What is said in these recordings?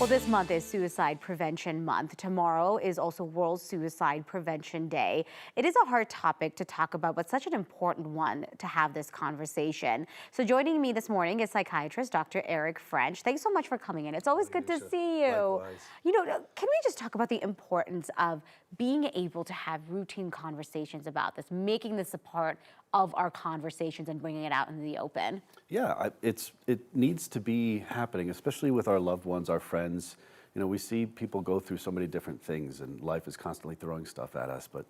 Well, this month is Suicide Prevention Month. Tomorrow is also World Suicide Prevention Day. It is a hard topic to talk about, but such an important one to have this conversation. So joining me this morning is psychiatrist Dr. Eric French. Thanks so much for coming in. It's always good to see you. Likewise. You know, can we just talk about the importance of being able to have routine conversations about this, making this a part of our conversations and bringing it out into the open? Yeah, it needs to be happening, especially with our loved ones, our friends. You know, we see people go through so many different things, and life is constantly throwing stuff at us, but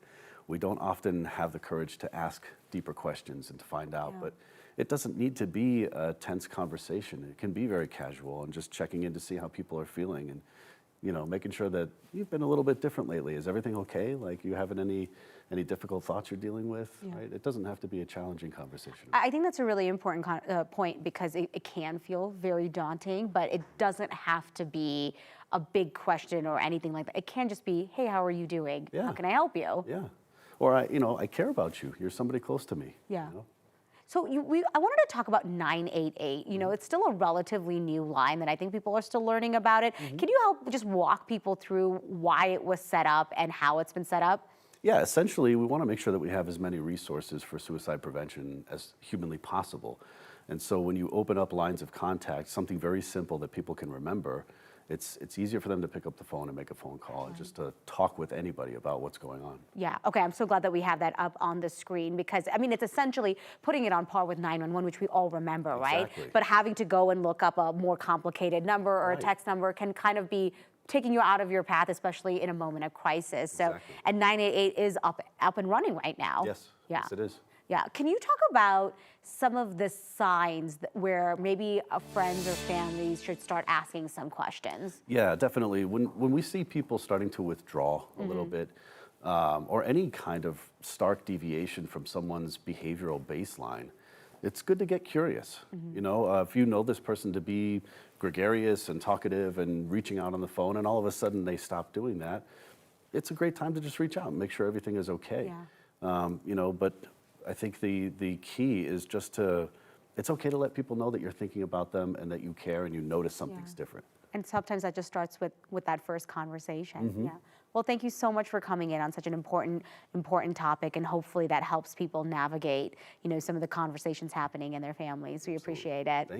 we don't often have the courage to ask deeper questions and to find out. Yeah. But it doesn't need to be a tense conversation. It can be very casual and just checking in to see how people are feeling and, you know, making sure that you've been a little bit different lately. Is everything okay? Like, you having any difficult thoughts you're dealing with, Yeah. right? It doesn't have to be a challenging conversation. I think that's a really important point because it can feel very daunting, but it doesn't have to be a big question or anything like that. It can just be, hey, how are you doing? Yeah. How can I help you? Yeah. Or, I care about you. You're somebody close to me. Yeah. You know? So I wanted to talk about 988. You know, it's still a relatively new line that I think people are still learning about it. Can you help just walk people through why it was set up and how it's been set up? Yeah, essentially, we want to make sure that we have as many resources for suicide prevention as humanly possible. And so when you open up lines of contact, something very simple that people can remember, it's easier for them to pick up the phone and make a phone call and just to talk with anybody about what's going on. Yeah, okay, I'm so glad that we have that up on the screen because, I mean, it's essentially putting it on par with 911, which we all remember, right? Exactly. But having to go and look up a more complicated number or a text number can kind of be taking you out of your path, especially in a moment of crisis. So, Exactly. and 988 is up and running right now. Yes, Yeah. yes it is. Yeah, can you talk about some of the signs where maybe friends or families should start asking some questions? Yeah, definitely. When we see people starting to withdraw a little bit, or any kind of stark deviation from someone's behavioral baseline, it's good to get curious. You know, if you know this person to be gregarious and talkative and reaching out on the phone, and all of a sudden they stop doing that, it's a great time to just reach out and make sure everything is okay. Yeah. You know, but I think the key is just it's okay to let people know that you're thinking about them and that you care and you notice something's different. And sometimes that just starts with that first conversation. Yeah. Well, thank you so much for coming in on such an important topic, and hopefully that helps people navigate, you know, some of the conversations happening in their families. We appreciate it. Thank you.